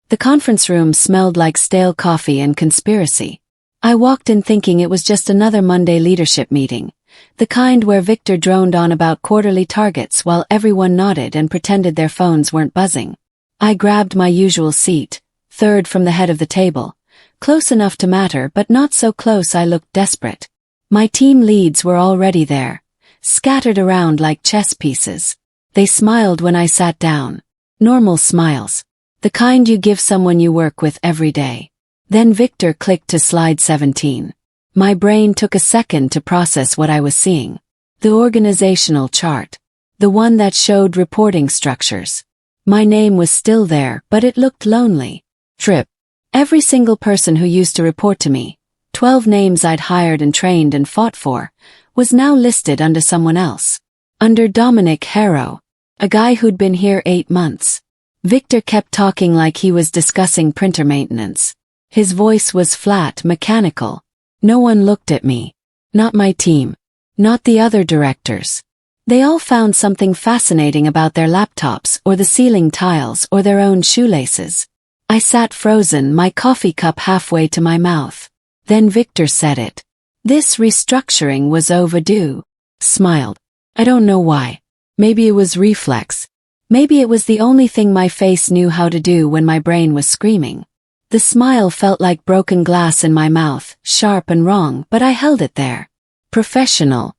The conference room smelled like stale coffee and conspiracy. I walked in thinking it was just another Monday leadership meeting, the kind where Victor droned on about quarterly targets while everyone nodded and pretended their phones weren't buzzing. I grabbed my usual seat, third from the head of the table, close enough to matter but not so close I looked desperate. My team leads were already there, scattered around like chess pieces. They smiled when I sat down. Normal smiles. The kind you give someone you work with every day. Then Victor clicked to slide 17. My brain took a second to process what I was seeing. The organizational chart. The one that showed reporting structures. My name was still there, but it looked lonely. Trip. Every single person who used to report to me, 12 names I'd hired and trained and fought for, was now listed under someone else. Under Dominic Harrow, a guy who'd been here 8 months. Victor kept talking like he was discussing printer maintenance. His voice was flat, mechanical. No one looked at me. Not my team. Not the other directors. They all found something fascinating about their laptops or the ceiling tiles or their own shoelaces. I sat frozen, my coffee cup halfway to my mouth. Then Victor said it. This restructuring was overdue. Smiled. I don't know why. Maybe it was reflex. Maybe it was the only thing my face knew how to do when my brain was screaming. The smile felt like broken glass in my mouth, sharp and wrong, but I held it there. Professional.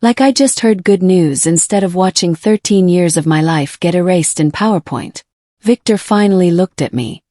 Like I just heard good news instead of watching 13 years of my life get erased in PowerPoint. Victor finally looked at me.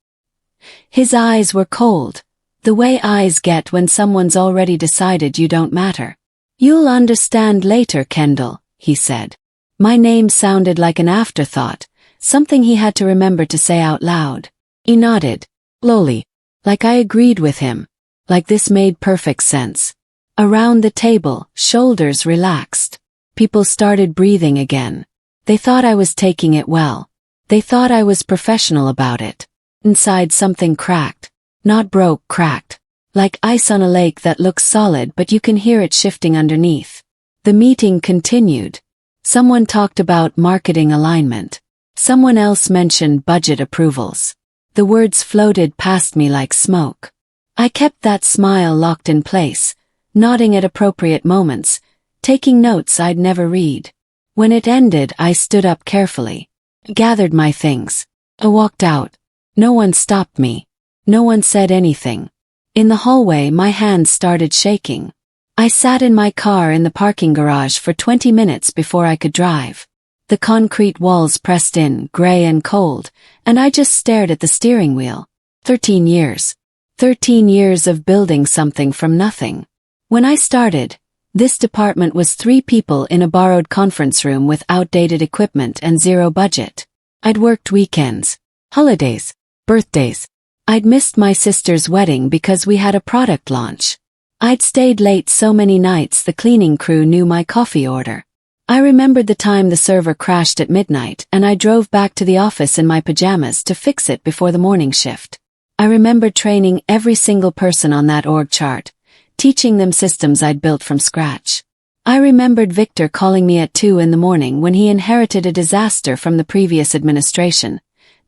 His eyes were cold, the way eyes get when someone's already decided you don't matter. You'll understand later, Kendall, he said. My name sounded like an afterthought, something he had to remember to say out loud. He nodded, slowly, like I agreed with him, like this made perfect sense. Around the table, shoulders relaxed. People started breathing again. They thought I was taking it well. They thought I was professional about it. Inside something cracked. Not broke, cracked. Like ice on a lake that looks solid but you can hear it shifting underneath. The meeting continued. Someone talked about marketing alignment. Someone else mentioned budget approvals. The words floated past me like smoke. I kept that smile locked in place, nodding at appropriate moments, taking notes I'd never read. When it ended, I stood up carefully, gathered my things. I walked out. No one stopped me. No one said anything. In the hallway, my hands started shaking. I sat in my car in the parking garage for 20 minutes before I could drive. The concrete walls pressed in, gray and cold, and I just stared at the steering wheel. 13 years. 13 years of building something from nothing. When I started, this department was 3 people in a borrowed conference room with outdated equipment and zero budget. I'd worked weekends, holidays, birthdays. I'd missed my sister's wedding because we had a product launch. I'd stayed late so many nights the cleaning crew knew my coffee order. I remembered the time the server crashed at midnight and I drove back to the office in my pajamas to fix it before the morning shift. I remembered training every single person on that org chart, teaching them systems I'd built from scratch. I remembered Victor calling me at 2 in the morning when he inherited a disaster from the previous administration,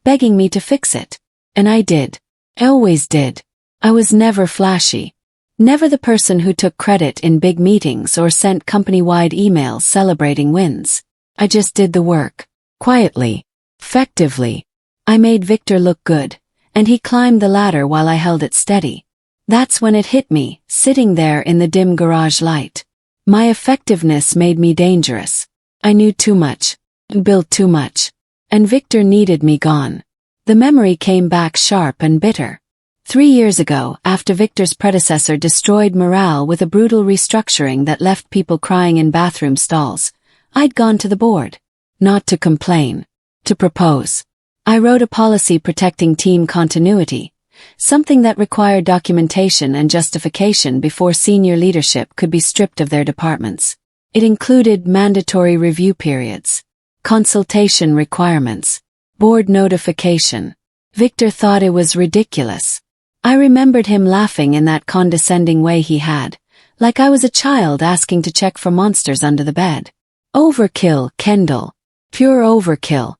begging me to fix it. And I did. I always did. I was never flashy. Never the person who took credit in big meetings or sent company-wide emails celebrating wins. I just did the work. Quietly. Effectively. I made Victor look good, and he climbed the ladder while I held it steady. That's when it hit me, sitting there in the dim garage light. My effectiveness made me dangerous. I knew too much. Built too much. And Victor needed me gone. The memory came back sharp and bitter. 3 years ago, after Victor's predecessor destroyed morale with a brutal restructuring that left people crying in bathroom stalls, I'd gone to the board. Not to complain. To propose. I wrote a policy protecting team continuity, something that required documentation and justification before senior leadership could be stripped of their departments. It included mandatory review periods, consultation requirements, board notification. Victor thought it was ridiculous. I remembered him laughing in that condescending way he had, like I was a child asking to check for monsters under the bed. Overkill, Kendall. Pure overkill.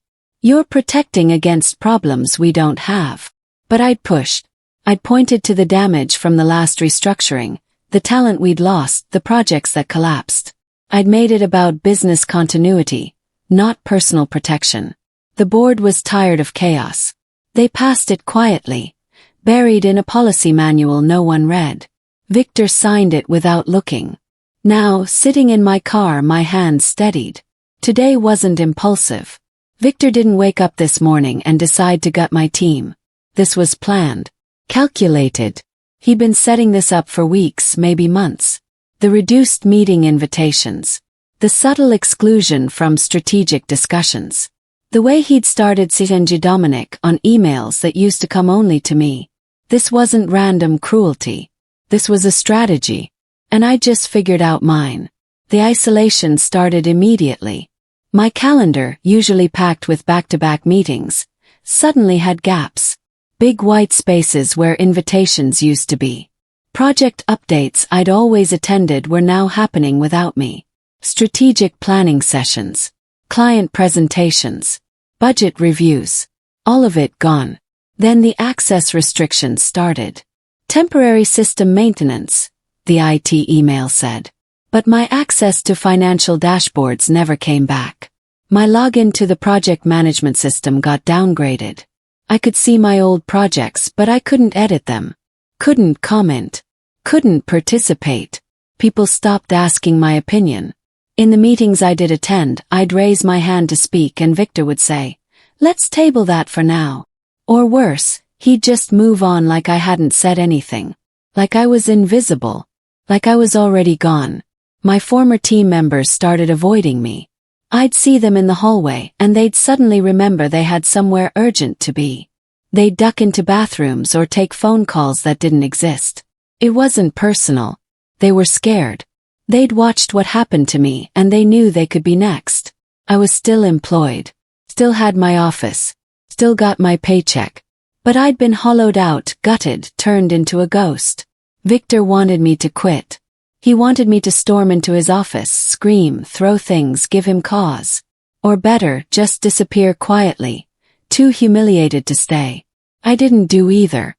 You're protecting against problems we don't have. But I'd pushed. I'd pointed to the damage from the last restructuring, the talent we'd lost, the projects that collapsed. I'd made it about business continuity, not personal protection. The board was tired of chaos. They passed it quietly, buried in a policy manual no one read. Victor signed it without looking. Now, sitting in my car, my hands steadied. Today wasn't impulsive. Victor didn't wake up this morning and decide to gut my team. This was planned. Calculated. He'd been setting this up for weeks, maybe months. The reduced meeting invitations. The subtle exclusion from strategic discussions. The way he'd started CNG Dominic on emails that used to come only to me. This wasn't random cruelty. This was a strategy. And I just figured out mine. The isolation started immediately. My calendar, usually packed with back-to-back meetings, suddenly had gaps. Big white spaces where invitations used to be. Project updates I'd always attended were now happening without me. Strategic planning sessions. Client presentations. Budget reviews. All of it gone. Then the access restrictions started. Temporary system maintenance, the IT email said. But my access to financial dashboards never came back. My login to the project management system got downgraded. I could see my old projects, but I couldn't edit them. Couldn't comment. Couldn't participate. People stopped asking my opinion. In the meetings I did attend, I'd raise my hand to speak and Victor would say, "Let's table that for now." Or worse, he'd just move on like I hadn't said anything. Like I was invisible. Like I was already gone. My former team members started avoiding me. I'd see them in the hallway and they'd suddenly remember they had somewhere urgent to be. They'd duck into bathrooms or take phone calls that didn't exist. It wasn't personal. They were scared. They'd watched what happened to me and they knew they could be next. I was still employed. Still had my office. Still got my paycheck. But I'd been hollowed out, gutted, turned into a ghost. Victor wanted me to quit. He wanted me to storm into his office, scream, throw things, give him cause. Or better, just disappear quietly. Too humiliated to stay. I didn't do either.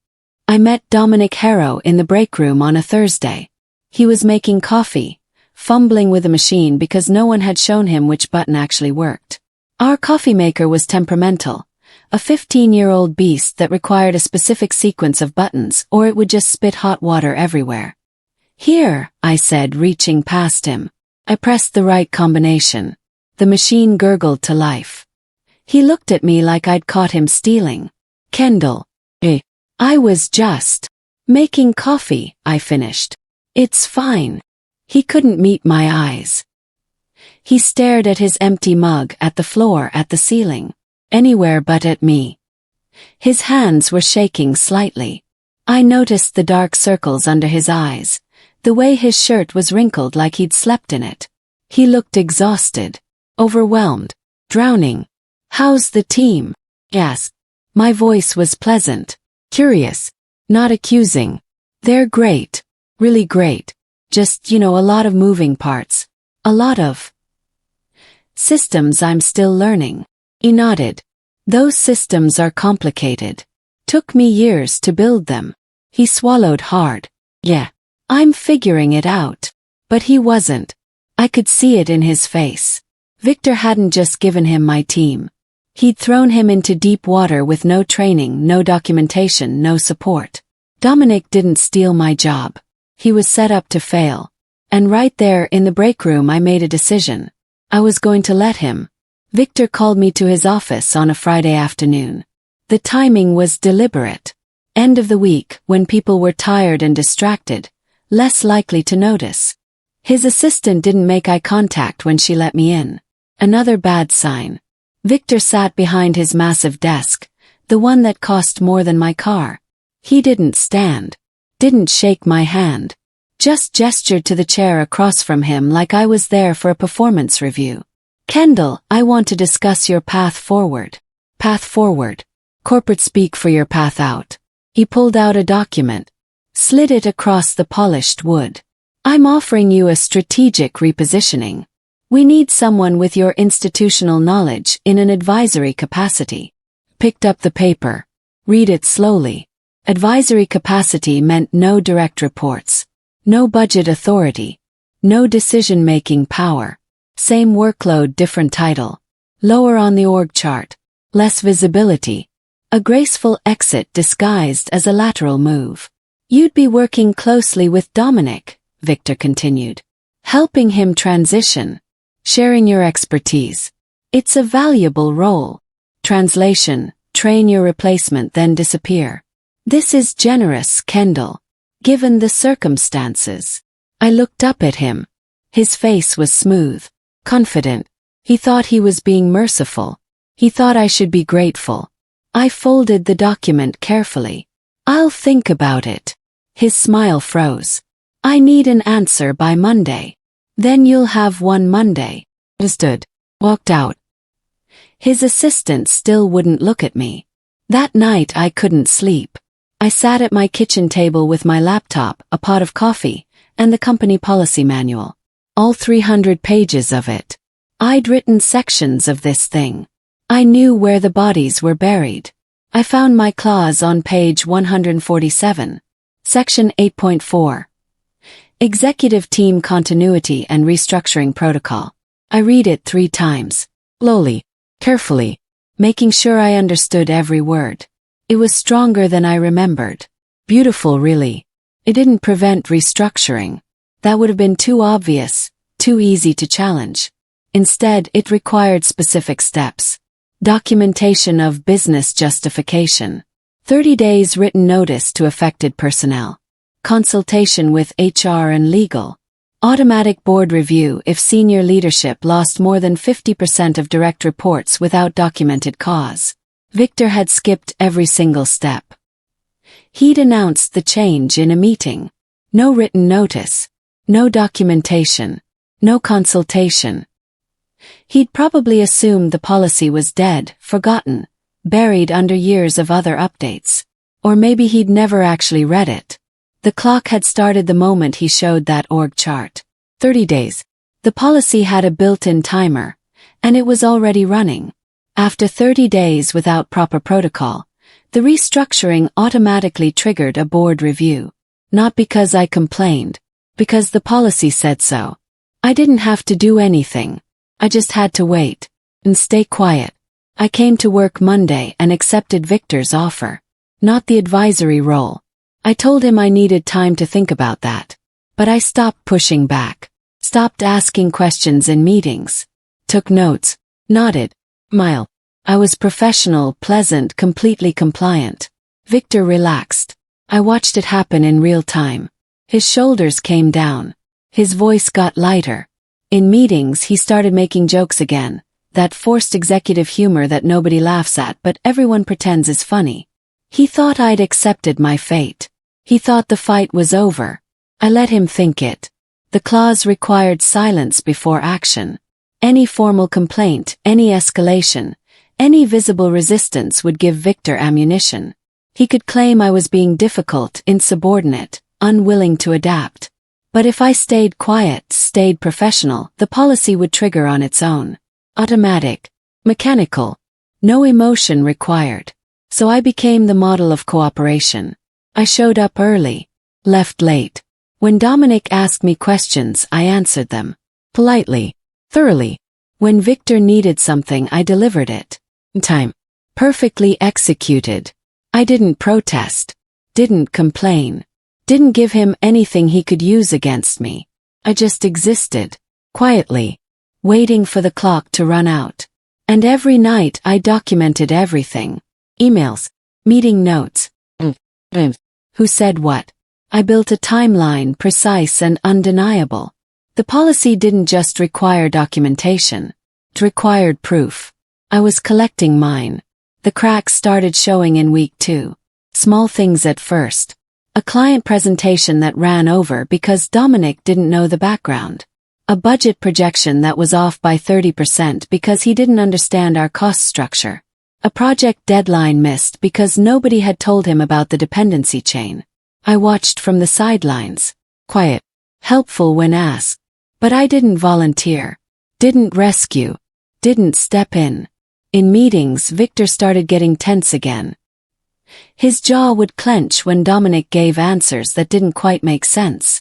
I met Dominic Harrow in the break room on a Thursday. He was making coffee, fumbling with a machine because no one had shown him which button actually worked. Our coffee maker was temperamental. A 15-year-old beast that required a specific sequence of buttons or it would just spit hot water everywhere. "Here," I said, reaching past him. I pressed the right combination. The machine gurgled to life. He looked at me like I'd caught him stealing. "Kendall." I was just making coffee, I finished. "It's fine." He couldn't meet my eyes. He stared at his empty mug, at the floor, at the ceiling. Anywhere but at me. His hands were shaking slightly. I noticed the dark circles under his eyes. The way his shirt was wrinkled like he'd slept in it. He looked exhausted. Overwhelmed. Drowning. "How's the team?" I asked. My voice was pleasant. Curious. Not accusing. "They're great. Really great. Just, a lot of moving parts. A lot of systems I'm still learning." He nodded. "Those systems are complicated. Took me years to build them." He swallowed hard. "Yeah. I'm figuring it out." But he wasn't. I could see it in his face. Victor hadn't just given him my team. He'd thrown him into deep water with no training, no documentation, no support. Dominic didn't steal my job. He was set up to fail. And right there in the break room I made a decision. I was going to let him. Victor called me to his office on a Friday afternoon. The timing was deliberate. End of the week, when people were tired and distracted, less likely to notice. His assistant didn't make eye contact when she let me in. Another bad sign. Victor sat behind his massive desk, the one that cost more than my car. He didn't stand. Didn't shake my hand. Just gestured to the chair across from him like I was there for a performance review. "Kendall, I want to discuss your path forward." Path forward. Corporate speak for your path out. He pulled out a document. Slid it across the polished wood. "I'm offering you a strategic repositioning." We need someone with your institutional knowledge in an advisory capacity. Picked up the paper. Read it slowly. Advisory capacity meant no direct reports. No budget authority. No decision-making power. Same workload, different title. Lower on the org chart. Less visibility. A graceful exit disguised as a lateral move. You'd be working closely with Dominic, Victor continued. Helping him transition. Sharing your expertise. It's a valuable role. Translation, train your replacement then disappear. This is generous, Kendall. Given the circumstances. I looked up at him. His face was smooth. Confident. He thought he was being merciful. He thought I should be grateful. I folded the document carefully. I'll think about it. His smile froze. I need an answer by Monday. Then you'll have one Monday. Understood. Walked out. His assistant still wouldn't look at me. That night I couldn't sleep. I sat at my kitchen table with my laptop, a pot of coffee, and the company policy manual. All 300 pages of it. I'd written sections of this thing. I knew where the bodies were buried. I found my clause on page 147. Section 8.4. Executive Team Continuity and Restructuring Protocol. I read it 3 times. Slowly. Carefully. Making sure I understood every word. It was stronger than I remembered. Beautiful, really. It didn't prevent restructuring. That would have been too obvious, too easy to challenge. Instead, it required specific steps. Documentation of business justification. 30 days written notice to affected personnel. Consultation with HR and legal. Automatic board review if senior leadership lost more than 50% of direct reports without documented cause. Victor had skipped every single step. He'd announced the change in a meeting. No written notice. No documentation. No consultation. He'd probably assumed the policy was dead, forgotten, buried under years of other updates. Or maybe he'd never actually read it. The clock had started the moment he showed that org chart. 30 days. The policy had a built-in timer, and it was already running. After 30 days without proper protocol, the restructuring automatically triggered a board review. Not because I complained, because the policy said so. I didn't have to do anything. I just had to wait and stay quiet. I came to work Monday and accepted Victor's offer. Not the advisory role. I told him I needed time to think about that. But I stopped pushing back. Stopped asking questions in meetings. Took notes. Nodded. Smiled. I was professional, pleasant, completely compliant. Victor relaxed. I watched it happen in real time. His shoulders came down. His voice got lighter. In meetings he started making jokes again. That forced executive humor that nobody laughs at but everyone pretends is funny. He thought I'd accepted my fate. He thought the fight was over. I let him think it. The clause required silence before action. Any formal complaint, any escalation, any visible resistance would give Victor ammunition. He could claim I was being difficult, insubordinate, unwilling to adapt. But if I stayed quiet, stayed professional, the policy would trigger on its own. Automatic. Mechanical. No emotion required. So I became the model of cooperation. I showed up early. Left late. When Dominic asked me questions, I answered them. Politely. Thoroughly. When Victor needed something, I delivered it. In time. Perfectly executed. I didn't protest. Didn't complain. Didn't give him anything he could use against me. I just existed. Quietly. Waiting for the clock to run out. And every night I documented everything. Emails. Meeting notes. Who said what? I built a timeline, precise and undeniable. The policy didn't just require documentation. It required proof. I was collecting mine. The cracks started showing in week 2. Small things at first. A client presentation that ran over because Dominic didn't know the background. A budget projection that was off by 30% because he didn't understand our cost structure. A project deadline missed because nobody had told him about the dependency chain. I watched from the sidelines. Quiet. Helpful when asked. But I didn't volunteer. Didn't rescue. Didn't step in. In meetings, Victor started getting tense again. His jaw would clench when Dominic gave answers that didn't quite make sense.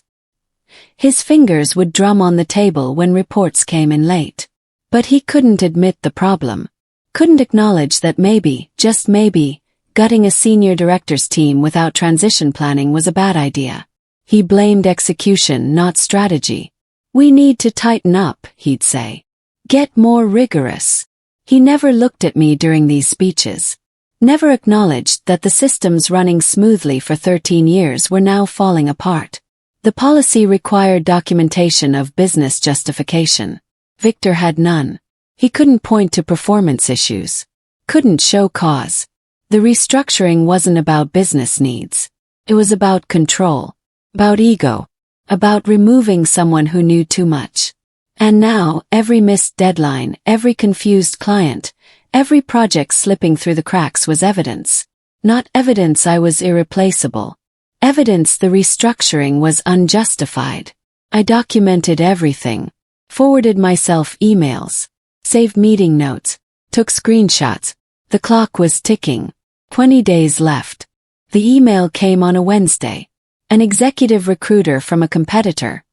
His fingers would drum on the table when reports came in late. But he couldn't admit the problem. Couldn't acknowledge that maybe, just maybe, gutting a senior director's team without transition planning was a bad idea. He blamed execution, not strategy. We need to tighten up, he'd say. Get more rigorous. He never looked at me during these speeches. Never acknowledged that the systems running smoothly for 13 years were now falling apart. The policy required documentation of business justification. Victor had none. He couldn't point to performance issues. Couldn't show cause. The restructuring wasn't about business needs. It was about control. About ego. About removing someone who knew too much. And now, every missed deadline, every confused client, every project slipping through the cracks was evidence. Not evidence I was irreplaceable. Evidence the restructuring was unjustified. I documented everything. Forwarded myself emails. Saved meeting notes. Took screenshots. The clock was ticking. 20 days left. The email came on a Wednesday. An executive recruiter from a competitor,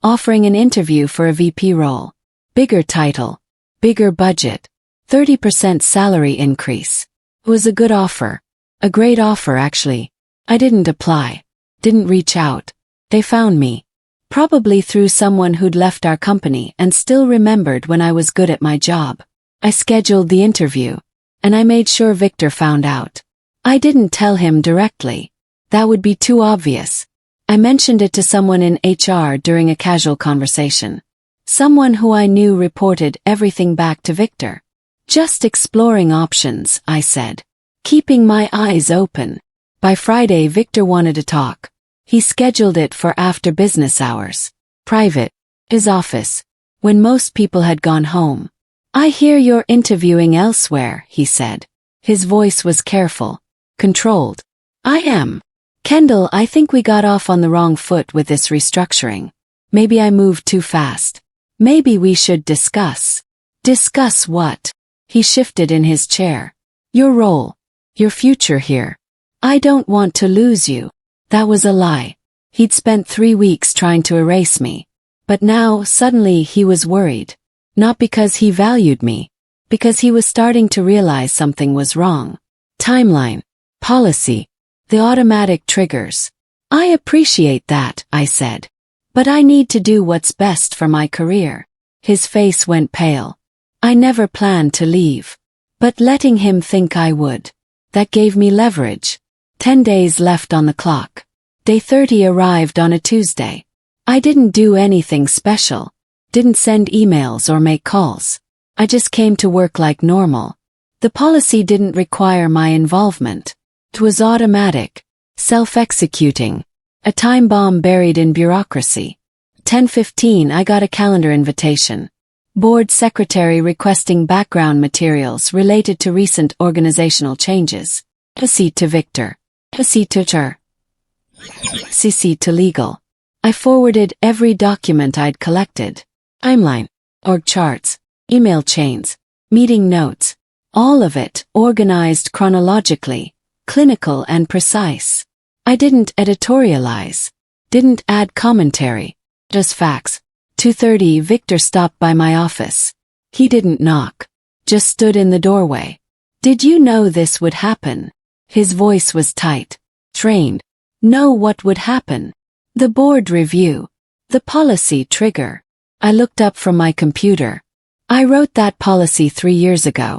offering an interview for a VP role. Bigger title. Bigger budget. 30% salary increase. It was a good offer. A great offer, actually. I didn't apply. Didn't reach out. They found me. Probably through someone who'd left our company and still remembered when I was good at my job. I scheduled the interview. And I made sure Victor found out. I didn't tell him directly. That would be too obvious. I mentioned it to someone in HR during a casual conversation. Someone who I knew reported everything back to Victor. Just exploring options, I said. Keeping my eyes open. By Friday, Victor wanted to talk. He scheduled it for after business hours. Private. His office. When most people had gone home. I hear you're interviewing elsewhere, he said. His voice was careful. Controlled. I am. Kendall, I think we got off on the wrong foot with this restructuring. Maybe I moved too fast. Maybe we should discuss. Discuss what? He shifted in his chair. Your role. Your future here. I don't want to lose you. That was a lie. He'd spent 3 weeks trying to erase me. But now, suddenly, he was worried. Not because he valued me. Because he was starting to realize something was wrong. Timeline. Policy. The automatic triggers. I appreciate that, I said. But I need to do what's best for my career. His face went pale. I never planned to leave. But letting him think I would. That gave me leverage. 10 days left on the clock. Day 30 arrived on a Tuesday. I didn't do anything special. Didn't send emails or make calls. I just came to work like normal. The policy didn't require my involvement. It was automatic. Self-executing. A time bomb buried in bureaucracy. 10:15 I got a calendar invitation. Board secretary requesting background materials related to recent organizational changes. CC to Victor. CC to her. CC to legal. I forwarded every document I'd collected. Timeline. Org charts. Email chains. Meeting notes. All of it, organized chronologically. Clinical and precise. I didn't editorialize. Didn't add commentary. Just facts. 2:30 Victor stopped by my office. He didn't knock. Just stood in the doorway. Did you know this would happen? His voice was tight. Trained. Know what would happen? The board review. The policy trigger. I looked up from my computer. I wrote that policy 3 years ago.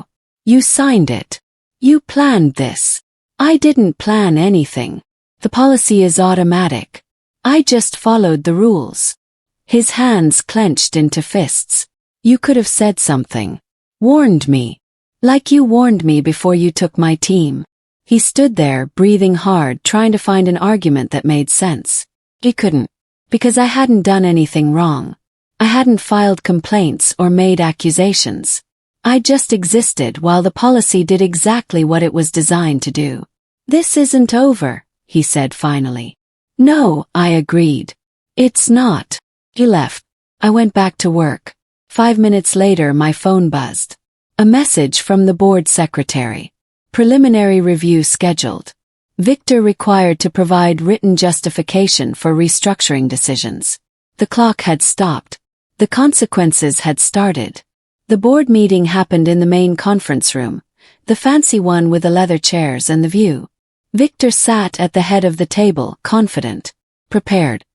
You signed it. You planned this. I didn't plan anything. The policy is automatic. I just followed the rules. His hands clenched into fists. You could have said something. Warned me. Like you warned me before you took my team. He stood there, breathing hard, trying to find an argument that made sense. He couldn't. Because I hadn't done anything wrong. I hadn't filed complaints or made accusations. I just existed while the policy did exactly what it was designed to do. This isn't over, he said finally. No, I agreed. It's not. He left. I went back to work. 5 minutes later my phone buzzed. A message from the board secretary. Preliminary review scheduled. Victor required to provide written justification for restructuring decisions. The clock had stopped. The consequences had started. The board meeting happened in the main conference room, the fancy one with the leather chairs and the view. Victor sat at the head of the table, confident, prepared.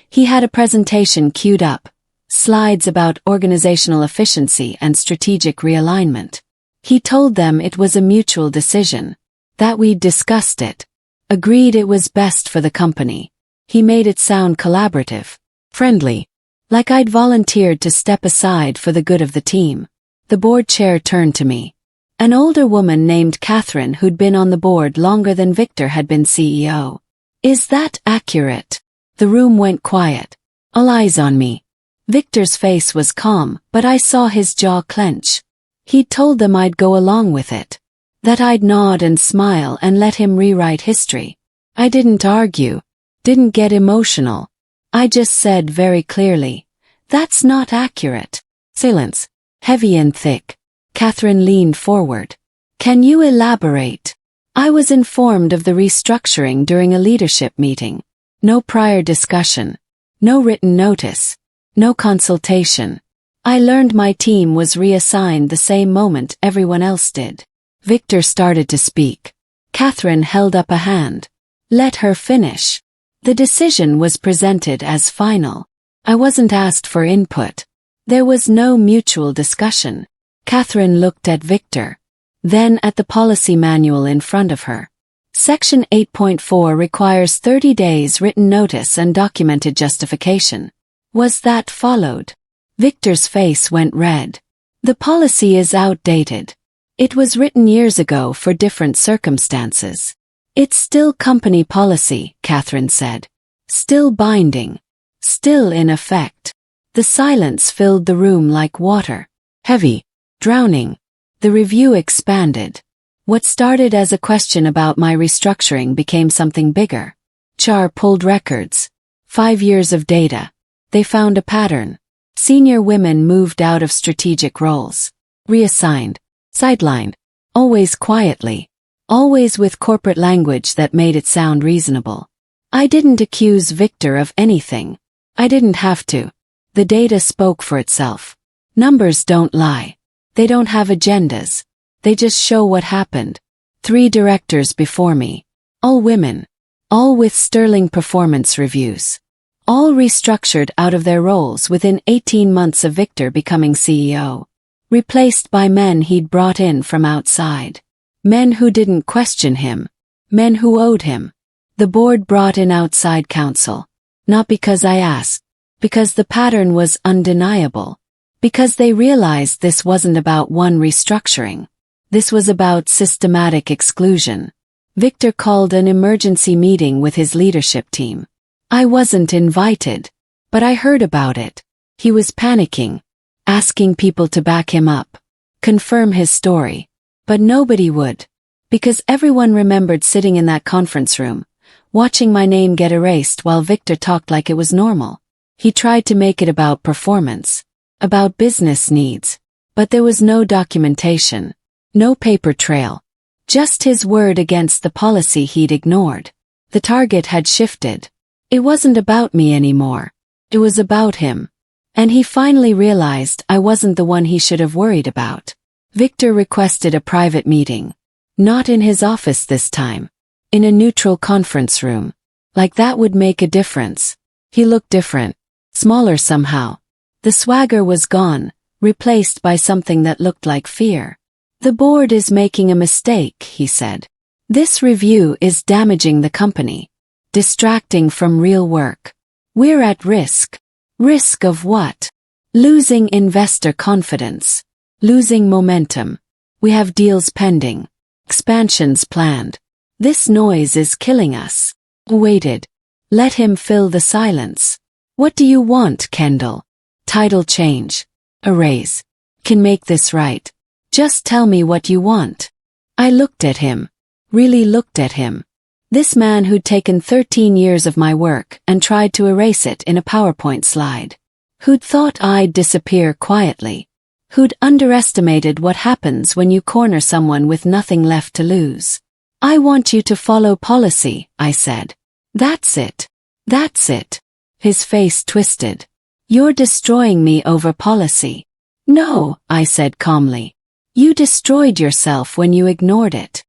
He had a presentation queued up, slides about organizational efficiency and strategic realignment. He told them it was a mutual decision, that we'd discussed it, agreed it was best for the company. He made it sound collaborative, friendly, like I'd volunteered to step aside for the good of the team. The board chair turned to me. An older woman named Catherine who'd been on the board longer than Victor had been CEO. Is that accurate? The room went quiet. All eyes on me. Victor's face was calm, but I saw his jaw clench. He'd told them I'd go along with it. That I'd nod and smile and let him rewrite history. I didn't argue. Didn't get emotional. I just said very clearly, that's not accurate. Silence. Heavy and thick. Catherine leaned forward. Can you elaborate? I was informed of the restructuring during a leadership meeting. No prior discussion. No written notice. No consultation. I learned my team was reassigned the same moment everyone else did. Victor started to speak. Catherine held up a hand. Let her finish. The decision was presented as final. I wasn't asked for input. There was no mutual discussion. Catherine looked at Victor, then at the policy manual in front of her. Section 8.4 requires 30 days written notice and documented justification. Was that followed? Victor's face went red. The policy is outdated. It was written years ago for different circumstances. It's still company policy, Catherine said. Still binding. Still in effect. The silence filled the room like water. Heavy. Drowning. The review expanded. What started as a question about my restructuring became something bigger. HR pulled records. 5 years of data. They found a pattern. Senior women moved out of strategic roles. Reassigned. Sidelined. Always quietly. Always with corporate language that made it sound reasonable. I didn't accuse Victor of anything. I didn't have to. The data spoke for itself. Numbers don't lie. They don't have agendas. They just show what happened. 3 directors before me. All women. All with sterling performance reviews. All restructured out of their roles within 18 months of Victor becoming CEO. Replaced by men he'd brought in from outside. Men who didn't question him. Men who owed him. The board brought in outside counsel. Not because I asked. Because the pattern was undeniable. Because they realized this wasn't about one restructuring. This was about systematic exclusion. Victor called an emergency meeting with his leadership team. I wasn't invited, but I heard about it. He was panicking, asking people to back him up, confirm his story. But nobody would. Because everyone remembered sitting in that conference room, watching my name get erased while Victor talked like it was normal. He tried to make it about performance. About business needs. But there was no documentation. No paper trail. Just his word against the policy he'd ignored. The target had shifted. It wasn't about me anymore. It was about him. And he finally realized I wasn't the one he should have worried about. Victor requested a private meeting. Not in his office this time. In a neutral conference room. Like that would make a difference. He looked different. Smaller somehow. The swagger was gone, replaced by something that looked like fear. The board is making a mistake, he said. This review is damaging the company. Distracting from real work. We're at risk. Risk of what? Losing investor confidence. Losing momentum. We have deals pending. Expansions planned. This noise is killing us. Waited. Let him fill the silence. What do you want, Kendall? Title change. A raise. Can make this right. Just tell me what you want. I looked at him. Really looked at him. This man who'd taken 13 years of my work and tried to erase it in a PowerPoint slide. Who'd thought I'd disappear quietly? Who'd underestimated what happens when you corner someone with nothing left to lose? I want you to follow policy, I said. That's it. That's it. His face twisted. You're destroying me over policy. No, I said calmly. You destroyed yourself when you ignored it.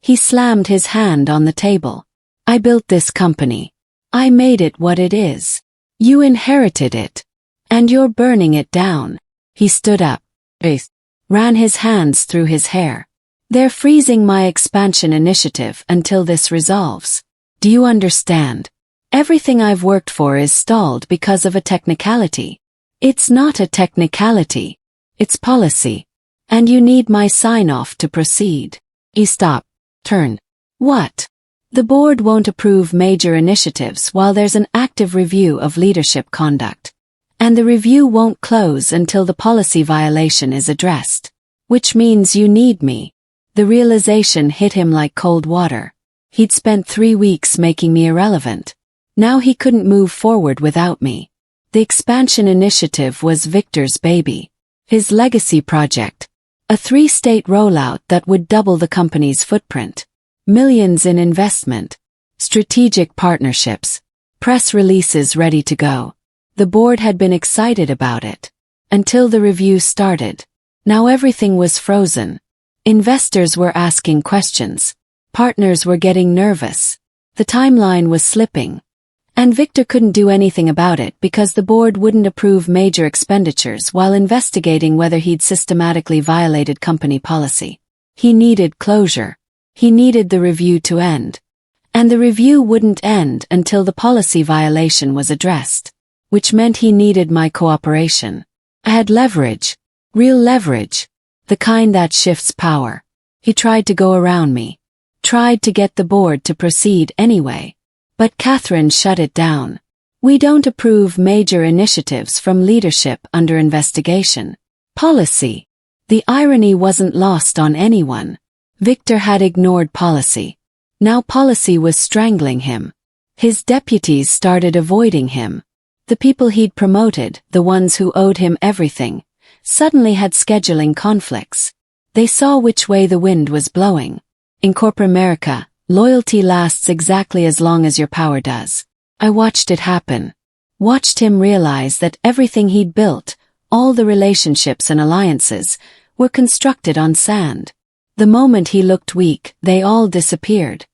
He slammed his hand on the table. I built this company. I made it what it is. You inherited it. And you're burning it down. He stood up, ran his hands through his hair. They're freezing my expansion initiative until this resolves. Do you understand? Everything I've worked for is stalled because of a technicality. It's not a technicality. It's policy. And you need my sign-off to proceed. He stopped, turned. What? The board won't approve major initiatives while there's an active review of leadership conduct. And the review won't close until the policy violation is addressed. Which means you need me. The realization hit him like cold water. He'd spent 3 weeks making me irrelevant. Now he couldn't move forward without me. The expansion initiative was Victor's baby. His legacy project. A 3-state rollout that would double the company's footprint. Millions in investment. Strategic partnerships. Press releases ready to go. The board had been excited about it. Until the review started. Now everything was frozen. Investors were asking questions. Partners were getting nervous. The timeline was slipping. And Victor couldn't do anything about it because the board wouldn't approve major expenditures while investigating whether he'd systematically violated company policy. He needed closure. He needed the review to end. And the review wouldn't end until the policy violation was addressed. Which meant he needed my cooperation. I had leverage. Real leverage. The kind that shifts power. He tried to go around me. Tried to get the board to proceed anyway. But Catherine shut it down. We don't approve major initiatives from leadership under investigation. Policy. The irony wasn't lost on anyone. Victor had ignored policy. Now policy was strangling him. His deputies started avoiding him. The people he'd promoted, the ones who owed him everything, suddenly had scheduling conflicts. They saw which way the wind was blowing. In corporate America, loyalty lasts exactly as long as your power does. I watched it happen. Watched him realize that everything he'd built, all the relationships and alliances, were constructed on sand. The moment he looked weak, they all disappeared.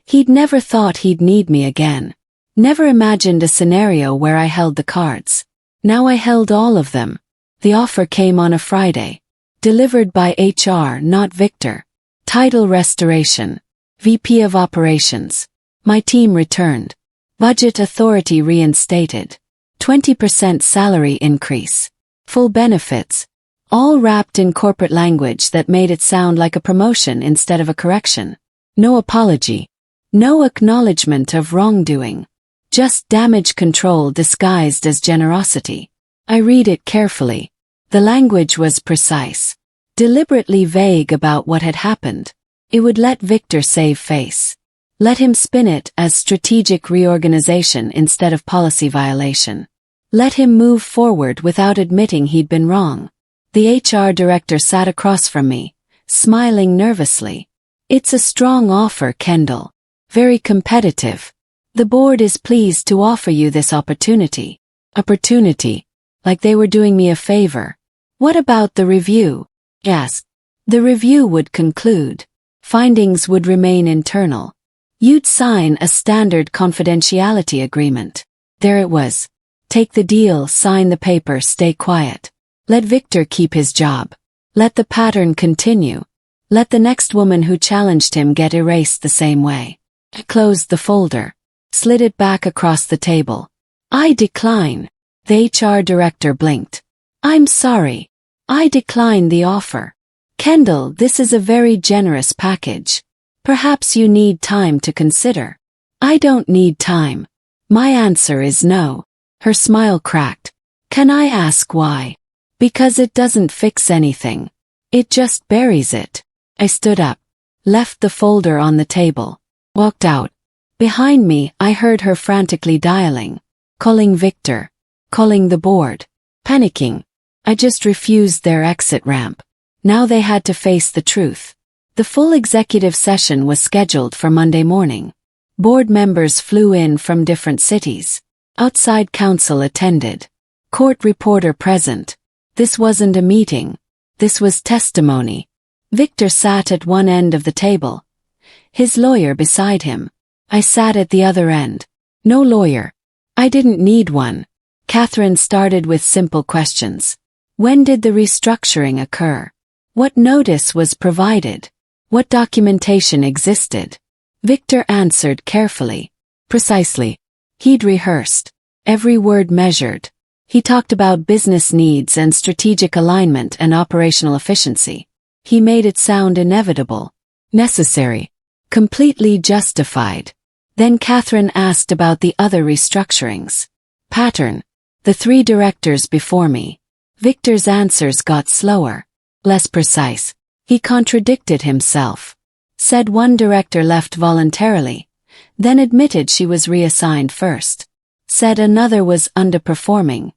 He'd never thought he'd need me again. Never imagined a scenario where I held the cards. Now I held all of them. The offer came on a Friday. Delivered by HR, not Victor. Title restoration. VP of Operations. My team returned. Budget authority reinstated. 20% salary increase. Full benefits. All wrapped in corporate language that made it sound like a promotion instead of a correction. No apology. No acknowledgement of wrongdoing. Just damage control disguised as generosity. I read it carefully. The language was precise. Deliberately vague about what had happened. It would let Victor save face. Let him spin it as strategic reorganization instead of policy violation. Let him move forward without admitting he'd been wrong. The HR director sat across from me, smiling nervously. It's a strong offer, Kendall. Very competitive. The board is pleased to offer you this opportunity. Opportunity. Like they were doing me a favor. What about the review? Yes. The review would conclude. Findings would remain internal. You'd sign a standard confidentiality agreement. There it was. Take the deal, sign the paper, stay quiet. Let Victor keep his job. Let the pattern continue. Let the next woman who challenged him get erased the same way. I closed the folder. Slid it back across the table. I decline. The HR director blinked. I'm sorry. I decline the offer. Kendall, this is a very generous package. Perhaps you need time to consider. I don't need time. My answer is no. Her smile cracked. Can I ask why? Because it doesn't fix anything. It just buries it. I stood up. Left the folder on the table. Walked out. Behind me, I heard her frantically dialing. Calling Victor. calling the board, panicking. I just refused their exit ramp. Now they had to face the truth. The full executive session was scheduled for Monday morning. Board members flew in from different cities. Outside counsel attended. Court reporter present. This wasn't a meeting. This was testimony. Victor sat at one end of the table. His lawyer beside him. I sat at the other end. No lawyer. I didn't need one. Catherine started with simple questions. When did the restructuring occur? What notice was provided? What documentation existed? Victor answered carefully. Precisely. He'd rehearsed. Every word measured. He talked about business needs and strategic alignment and operational efficiency. He made it sound inevitable, necessary, completely justified. Then Catherine asked about the other restructurings. Pattern. The 3 directors before me. Victor's answers got slower, less precise. He contradicted himself. Said one director left voluntarily, then admitted she was reassigned first. Said another was underperforming,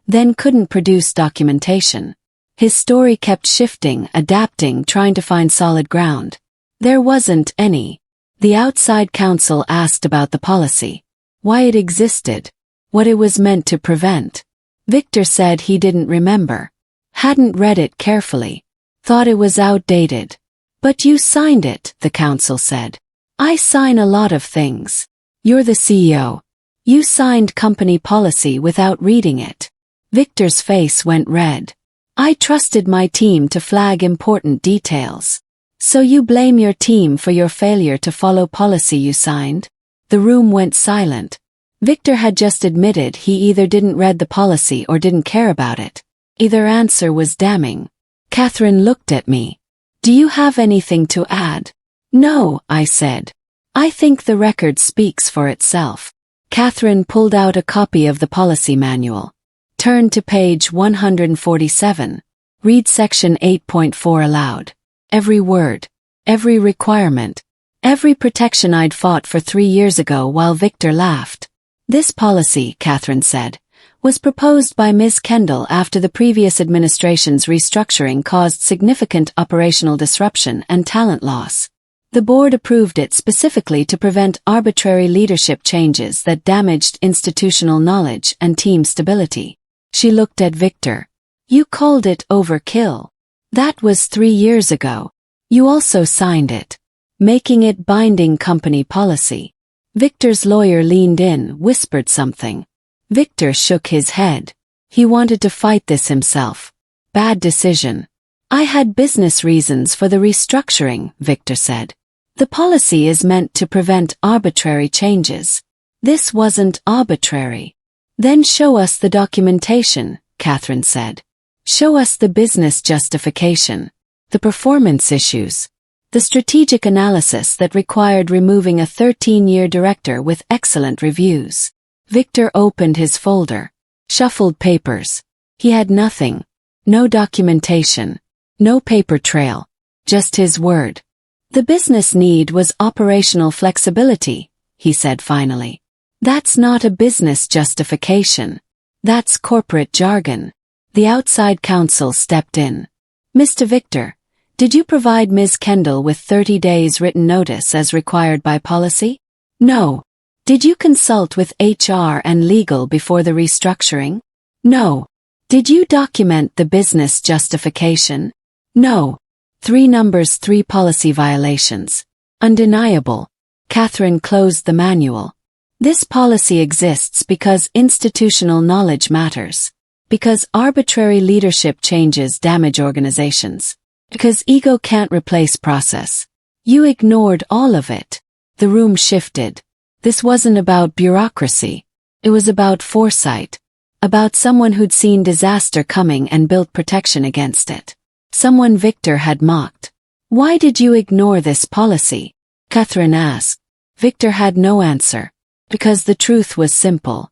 then couldn't produce documentation. His story kept shifting, adapting, trying to find solid ground. There wasn't any. The outside counsel asked about the policy, why it existed, what it was meant to prevent. Victor said he didn't remember, hadn't read it carefully, thought it was outdated. But you signed it, the counsel said. I sign a lot of things. You're the CEO. You signed company policy without reading it. Victor's face went red. I trusted my team to flag important details. So you blame your team for your failure to follow policy you signed? The room went silent. Victor had just admitted he either didn't read the policy or didn't care about it. Either answer was damning. Catherine looked at me. Do you have anything to add? No, I said. I think the record speaks for itself. Catherine pulled out a copy of the policy manual. Turned to page 147. Read section 8.4 aloud. Every word. Every requirement. Every protection I'd fought for 3 years ago while Victor laughed. This policy, Catherine said, was proposed by Ms. Kendall after the previous administration's restructuring caused significant operational disruption and talent loss. The board approved it specifically to prevent arbitrary leadership changes that damaged institutional knowledge and team stability. She looked at Victor. You called it overkill. That was 3 years ago. You also signed it, making it binding company policy. Victor's lawyer leaned in, whispered something. Victor shook his head. He wanted to fight this himself. Bad decision. I had business reasons for the restructuring, Victor said. The policy is meant to prevent arbitrary changes. This wasn't arbitrary. Then show us the documentation, Catherine said. Show us the business justification, the performance issues, the strategic analysis that required removing a 13-year director with excellent reviews. Victor opened his folder, shuffled papers. He had nothing. No documentation. No paper trail. Just his word. The business need was operational flexibility, he said finally. That's not a business justification. That's corporate jargon. The outside counsel stepped in. Mr. Victor, did you provide Ms. Kendall with 30 days written notice as required by policy? No. Did you consult with HR and legal before the restructuring? No. Did you document the business justification? No. 3 numbers, 3 policy violations. Undeniable. Catherine closed the manual. This policy exists because institutional knowledge matters. Because arbitrary leadership changes damage organizations. Because ego can't replace process. You ignored all of it. The room shifted. This wasn't about bureaucracy. It was about foresight. About someone who'd seen disaster coming and built protection against it. Someone Victor had mocked. Why did you ignore this policy? Catherine asked. Victor had no answer. Because the truth was simple.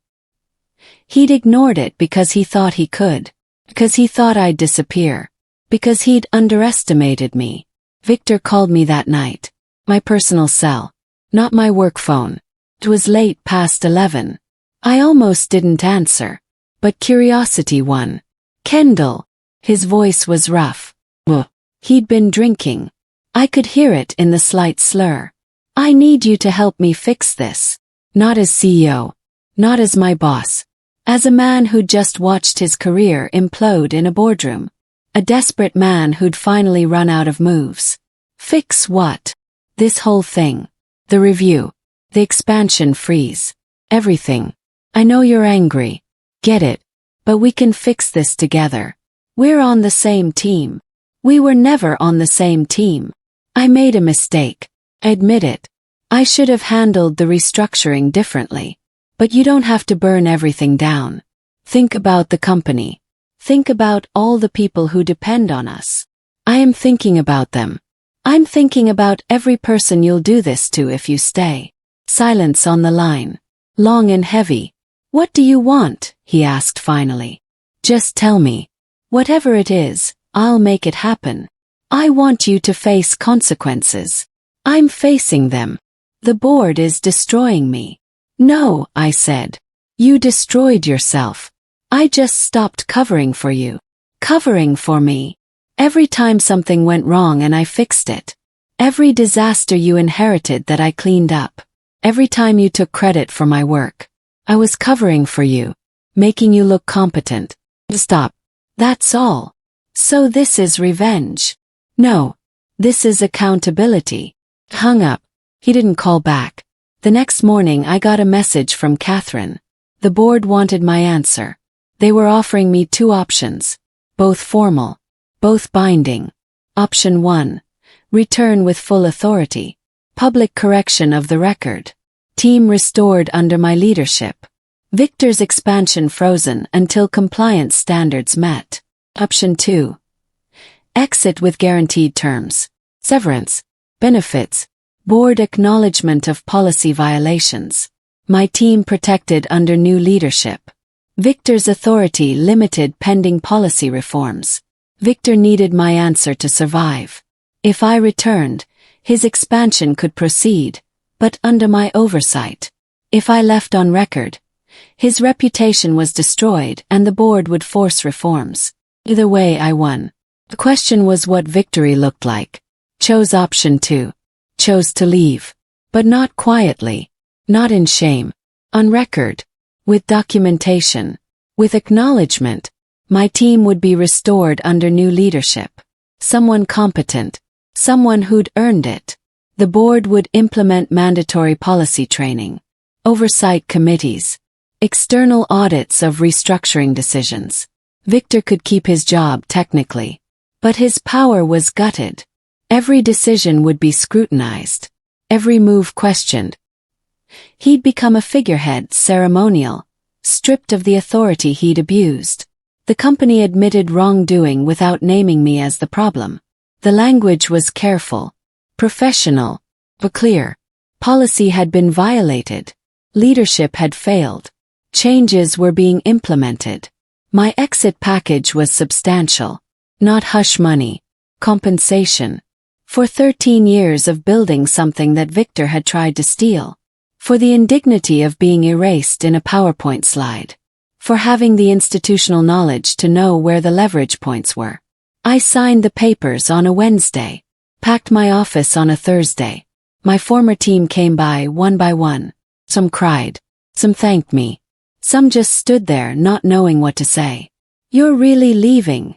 He'd ignored it because he thought he could. Because he thought I'd disappear. Because he'd underestimated me. Victor called me that night. My personal cell. Not my work phone. It was late past 11. I almost didn't answer. but curiosity won. Kendall. His voice was rough. He'd been drinking. I could hear it in the slight slur. I need you to help me fix this. Not as CEO. Not as my boss. As a man who'd just watched his career implode in a boardroom. A desperate man who'd finally run out of moves. Fix what? This whole thing. The review. The expansion freeze. Everything. I know you're angry. Get it. But we can fix this together. We're on the same team. We were never on the same team. I made a mistake. Admit it. I should have handled the restructuring differently. But you don't have to burn everything down. Think about the company. Think about all the people who depend on us. I am thinking about them. I'm thinking about every person you'll do this to if you stay. Silence on the line. Long and heavy. What do you want? He asked finally. Just tell me. Whatever it is, I'll make it happen. I want you to face consequences. I'm facing them. The board is destroying me. No, I said. You destroyed yourself. I just stopped covering for you. Covering for me. Every time something went wrong and I fixed it. Every disaster you inherited that I cleaned up. Every time you took credit for my work. I was covering for you. Making you look competent. Stop. That's all. So this is revenge. No. This is accountability. Hung up. He didn't call back. The next morning I got a message from Catherine. The board wanted my answer. They were offering me 2 options. Both formal. Both binding. Option 1. Return with full authority. Public correction of the record. Team restored under my leadership. Victor's expansion frozen until compliance standards met. Option 2. Exit with guaranteed terms. Severance. Benefits. Board acknowledgement of policy violations. My team protected under new leadership. Victor's authority limited pending policy reforms. Victor needed my answer to survive. If I returned, his expansion could proceed, but under my oversight. If I left on record, his reputation was destroyed and the board would force reforms. Either way I won. The question was what victory looked like. Chose option 2. Chose to leave. But not quietly. Not in shame. On record. With documentation. With acknowledgement. My team would be restored under new leadership. Someone competent. Someone who'd earned it. The board would implement mandatory policy training. Oversight committees. External audits of restructuring decisions. Victor could keep his job technically. But his power was gutted. Every decision would be scrutinized. Every move questioned. He'd become a figurehead, ceremonial, stripped of the authority he'd abused. The company admitted wrongdoing without naming me as the problem. The language was careful, professional, but clear. Policy had been violated. Leadership had failed. Changes were being implemented. My exit package was substantial. Not hush money. Compensation. For 13 years of building something that Victor had tried to steal. For the indignity of being erased in a PowerPoint slide. For having the institutional knowledge to know where the leverage points were. I signed the papers on a Wednesday. Packed my office on a Thursday. My former team came by one. Some cried. Some thanked me. Some just stood there not knowing what to say. You're really leaving?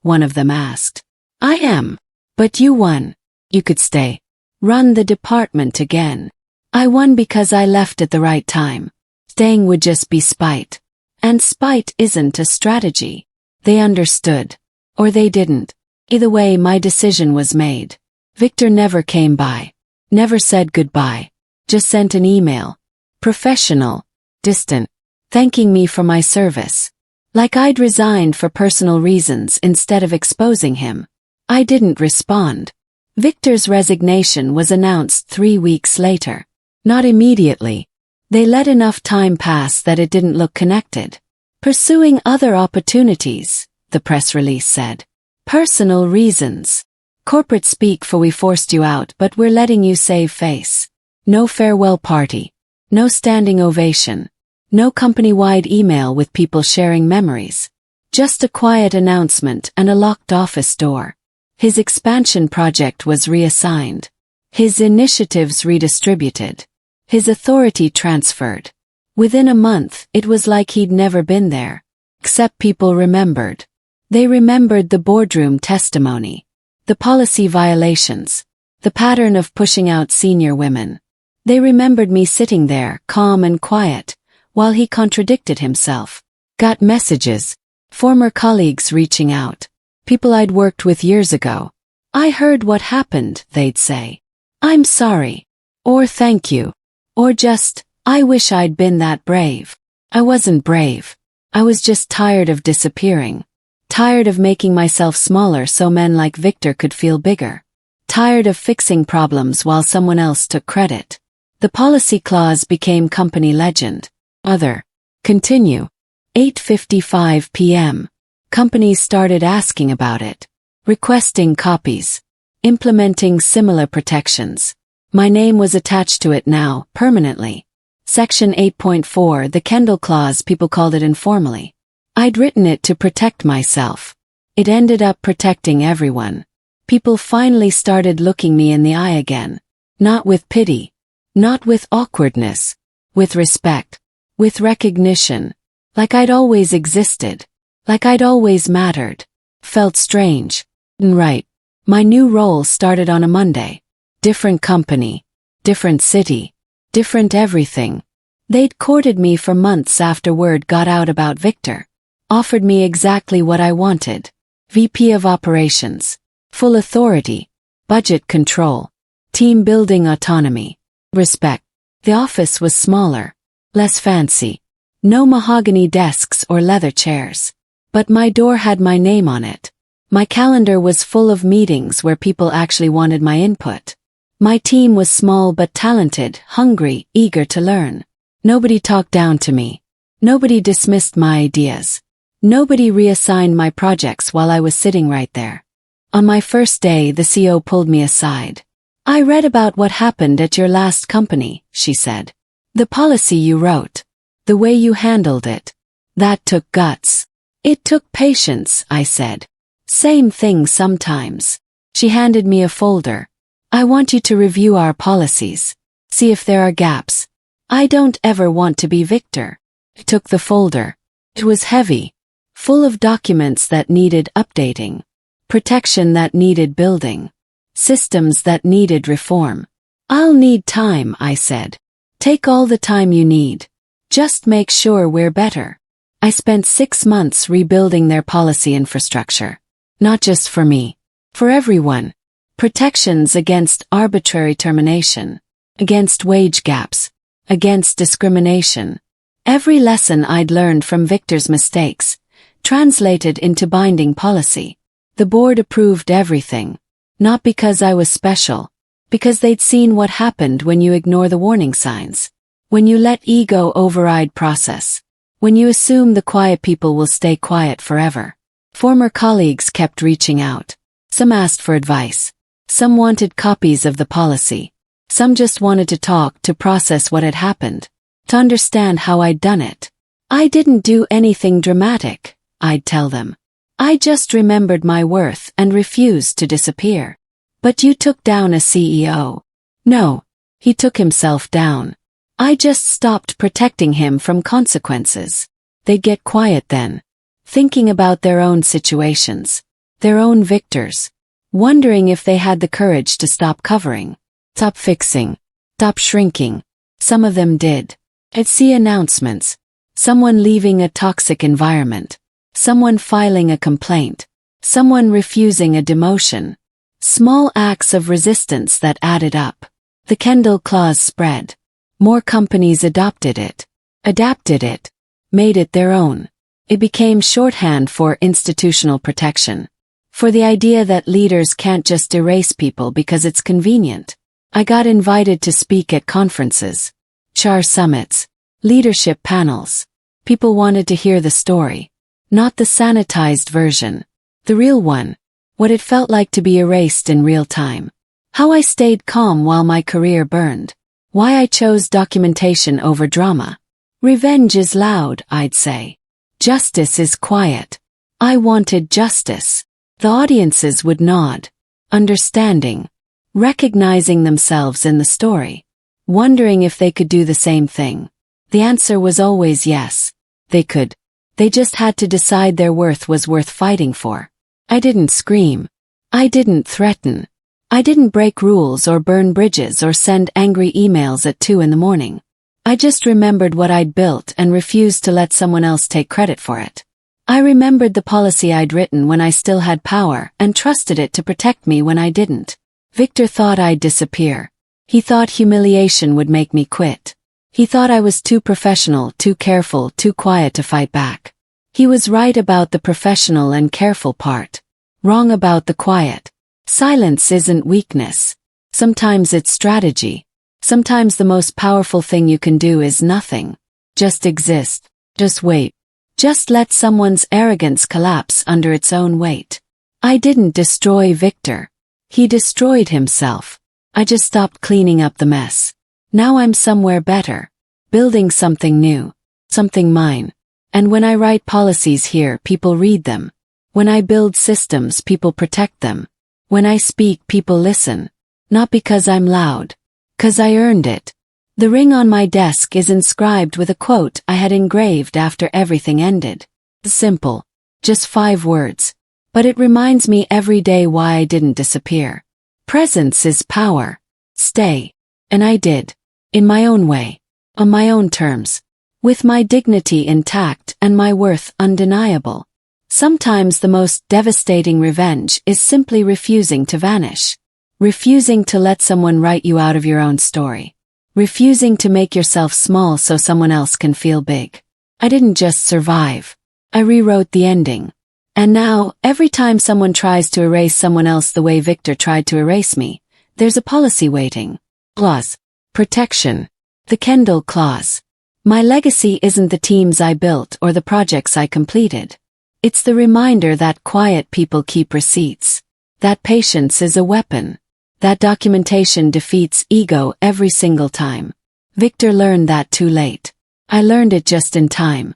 One of them asked. I am. But you won. You could stay. Run the department again. I won because I left at the right time. Staying would just be spite. And spite isn't a strategy. They understood. Or they didn't. Either way my decision was made. Victor never came by. Never said goodbye. Just sent an email. Professional. Distant. Thanking me for my service. Like I'd resigned for personal reasons instead of exposing him. I didn't respond. Victor's resignation was announced 3 weeks later. Not immediately. They let enough time pass that it didn't look connected. Pursuing other opportunities, the press release said. Personal reasons. Corporate speak for we forced you out but we're letting you save face. No farewell party. No standing ovation. No company-wide email with people sharing memories. Just a quiet announcement and a locked office door. His expansion project was reassigned. His initiatives redistributed. His authority transferred. Within a month, it was like he'd never been there. Except people remembered. They remembered the boardroom testimony. The policy violations. The pattern of pushing out senior women. They remembered me sitting there, calm and quiet, while he contradicted himself. Got messages. Former colleagues reaching out. People I'd worked with years ago. I heard what happened, they'd say. I'm sorry. Or thank you. Or just, I wish I'd been that brave. I wasn't brave. I was just tired of disappearing. Tired of making myself smaller so men like Victor could feel bigger. Tired of fixing problems while someone else took credit. The policy clause became company legend. Other. Continue. 8:55 p.m. Companies started asking about it. Requesting copies. Implementing similar protections. My name was attached to it now, permanently. Section 8.4, the Kendall Clause, people called it informally. I'd written it to protect myself. It ended up protecting everyone. People finally started looking me in the eye again. Not with pity. Not with awkwardness. With respect. With recognition. Like I'd always existed. Like I'd always mattered. Felt strange. And right. My new role started on a Monday. Different company. Different city. Different everything. They'd courted me for months after word got out about Victor. Offered me exactly what I wanted. VP of Operations. Full authority. Budget control. Team building autonomy. Respect. The office was smaller. Less fancy. No mahogany desks or leather chairs. But my door had my name on it. My calendar was full of meetings where people actually wanted my input. My team was small but talented, hungry, eager to learn. Nobody talked down to me. Nobody dismissed my ideas. Nobody reassigned my projects while I was sitting right there. On my first day, the CEO pulled me aside. I read about what happened at your last company, she said. The policy you wrote. The way you handled it. That took guts. It took patience, I said. Same thing sometimes. She handed me a folder. I want you to review our policies. See if there are gaps. I don't ever want to be Victor. I took the folder. It was heavy. Full of documents that needed updating. Protection that needed building. Systems that needed reform. I'll need time, I said. Take all the time you need. Just make sure we're better. I spent 6 months rebuilding their policy infrastructure. Not just for me. For everyone. Protections against arbitrary termination. Against wage gaps. Against discrimination. Every lesson I'd learned from Victor's mistakes. Translated into binding policy. The board approved everything. Not because I was special. Because they'd seen what happened when you ignore the warning signs. When you let ego override process. When you assume the quiet people will stay quiet forever. Former colleagues kept reaching out. Some asked for advice. Some wanted copies of the policy. Some just wanted to talk to process what had happened. To understand how I'd done it. I didn't do anything dramatic, I'd tell them. I just remembered my worth and refused to disappear. But you took down a CEO. No, he took himself down. I just stopped protecting him from consequences. They'd get quiet then. Thinking about their own situations. Their own victors. Wondering if they had the courage to stop covering. Stop fixing. Stop shrinking. Some of them did. I'd see announcements. Someone leaving a toxic environment. Someone filing a complaint. Someone refusing a demotion. Small acts of resistance that added up. The Kendall Clause spread. More companies adopted it. Adapted it. Made it their own. It became shorthand for institutional protection. For the idea that leaders can't just erase people because it's convenient. I got invited to speak at conferences. HR summits. Leadership panels. People wanted to hear the story. Not the sanitized version. The real one. What it felt like to be erased in real time. How I stayed calm while my career burned. Why I chose documentation over drama. Revenge is loud, I'd say. Justice is quiet. I wanted justice. The audiences would nod, understanding, recognizing themselves in the story, wondering if they could do the same thing. The answer was always yes, they could. They just had to decide their worth was worth fighting for. I didn't scream. I didn't threaten. I didn't break rules or burn bridges or send angry emails at 2 in the morning. I just remembered what I'd built and refused to let someone else take credit for it. I remembered the policy I'd written when I still had power and trusted it to protect me when I didn't. Victor thought I'd disappear. He thought humiliation would make me quit. He thought I was too professional, too careful, too quiet to fight back. He was right about the professional and careful part. Wrong about the quiet. Silence isn't weakness. Sometimes it's strategy. Sometimes the most powerful thing you can do is nothing. Just exist. Just wait. Just let someone's arrogance collapse under its own weight. I didn't destroy Victor. He destroyed himself. I just stopped cleaning up the mess. Now I'm somewhere better. Building something new. Something mine. And when I write policies here, people read them. When I build systems, people protect them. When I speak, people listen. Not because I'm loud. 'Cause I earned it. The ring on my desk is inscribed with a quote I had engraved after everything ended. Simple. Just 5 words. But it reminds me every day why I didn't disappear. Presence is power. Stay. And I did. In my own way. On my own terms. With my dignity intact and my worth undeniable. Sometimes the most devastating revenge is simply refusing to vanish. Refusing to let someone write you out of your own story. Refusing to make yourself small so someone else can feel big. I didn't just survive. I rewrote the ending. And now, every time someone tries to erase someone else the way Victor tried to erase me, there's a policy waiting. Clause. Protection. The Kendall Clause. My legacy isn't the teams I built or the projects I completed. It's the reminder that quiet people keep receipts. That patience is a weapon. That documentation defeats ego every single time. Victor learned that too late. I learned it just in time.